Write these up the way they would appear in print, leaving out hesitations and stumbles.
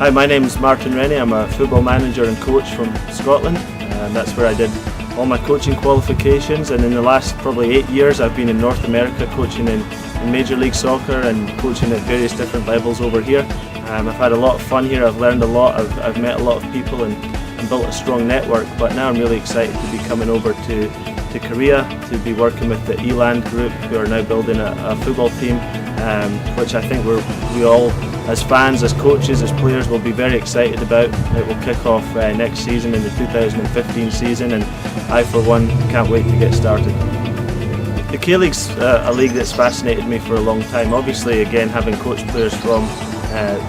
Hi, my name is Martin Rennie. I'm a football manager and coach from Scotland. That's where I did all my coaching qualifications, and in the last probably 8 years I've been in North America coaching in Major League Soccer and coaching at various different levels over here. I've had a lot of fun here. I've learned a lot. I've met a lot of people and built a strong network, but now I'm really excited to be coming over to Korea to be working with the Eland group, who are now building a football team, which I think we all, as fans, as coaches, as players, will be very excited about. It will kick off next season in the 2015 season, and I for one can't wait to get started. The K-League's a league that's fascinated me for a long time. Obviously, again, having coached players from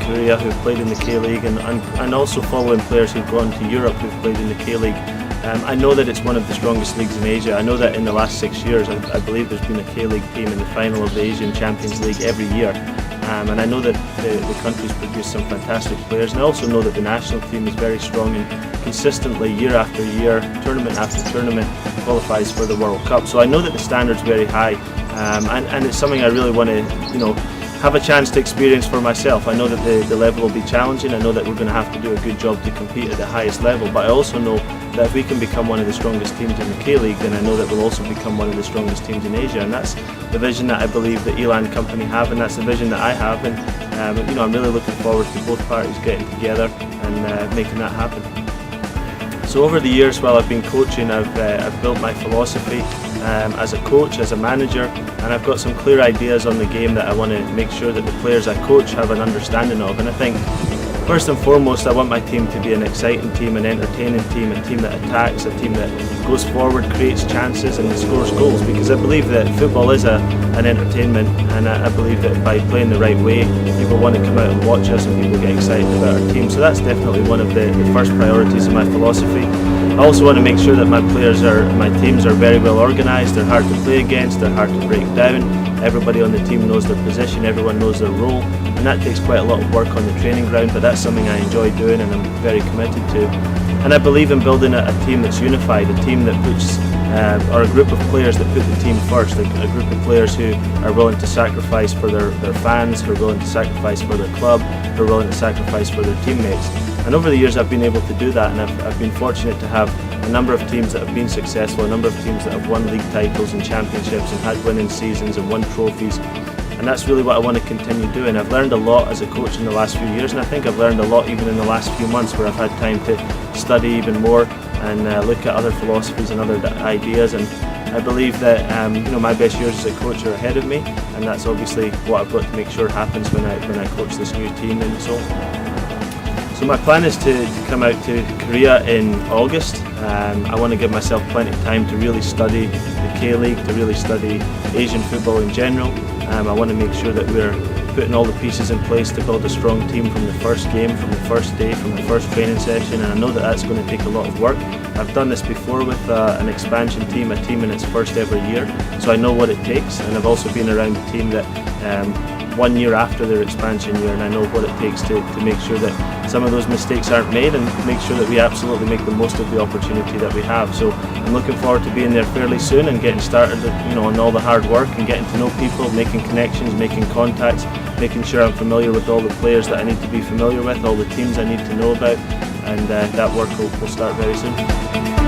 Korea who've played in the K-League, and also following players who've gone to Europe who've played in the K-League. I know that it's one of the strongest leagues in Asia. I know that in the last 6 years, I believe there's been a K-League team in the final of the Asian Champions League every year. And I know that the country's produced some fantastic players, and I also know that the national team is very strong and consistently, year after year, tournament after tournament, qualifies for the World Cup. So I know that the standard's very high, and it's something I really want to, have a chance to experience for myself. I know that the level will be challenging. I know that we're going to have to do a good job to compete at the highest level, but I also know that if we can become one of the strongest teams in the K-League, then I know that we'll also become one of the strongest teams in Asia, and that's the vision that I believe the Eland company have, and that's the vision that I have, and I'm really looking forward to both parties getting together and making that happen. So over the years, while I've been coaching, I've built my philosophy as a coach, as a manager, and I've got some clear ideas on the game that I want to make sure that the players I coach have an understanding of. And I think first and foremost, I want my team to be an exciting team, an entertaining team, a team that attacks, a team that goes forward, creates chances and scores goals, because I believe that football is an entertainment, and I believe that by playing the right way, people want to come out and watch us and people get excited about our team. So that's definitely one of the first priorities of my philosophy. I also want to make sure that my teams are very well organised, they're hard to play against, they're hard to break down. Everybody on the team knows their position, everyone knows their role, and that takes quite a lot of work on the training ground, but that's something I enjoy doing and I'm very committed to. And I believe in building a team that's unified, a team that puts, or a group of players that put the team first, a group of players who are willing to sacrifice for their fans, who are willing to sacrifice for their club, who are willing to sacrifice for their teammates. And over the years I've been able to do that, and I've been fortunate to have a number of teams that have been successful, a number of teams that have won league titles and championships and had winning seasons and won trophies. And that's really what I want to continue doing. I've learned a lot as a coach in the last few years, and I think I've learned a lot even in the last few months, where I've had time to study even more and look at other philosophies and other ideas. And I believe that my best years as a coach are ahead of me, and that's obviously what I've got to make sure happens when I coach this new team in Seoul. So my plan is to come out to Korea in August. I want to give myself plenty of time to really study the K-League, to really study Asian football in general. I want to make sure that we're putting all the pieces in place to build a strong team from the first game, from the first day, from the first training session, and I know that that's going to take a lot of work. I've done this before with an expansion team, a team in its first ever year, so I know what it takes, and I've also been around a team that 1 year after their expansion year, and I know what it takes to make sure that some of those mistakes aren't made, and make sure that we absolutely make the most of the opportunity that we have. So I'm looking forward to being there fairly soon and getting started on all the hard work and getting to know people, making connections, making contacts, making sure I'm familiar with all the players that I need to be familiar with, all the teams I need to know about, and that work will start very soon.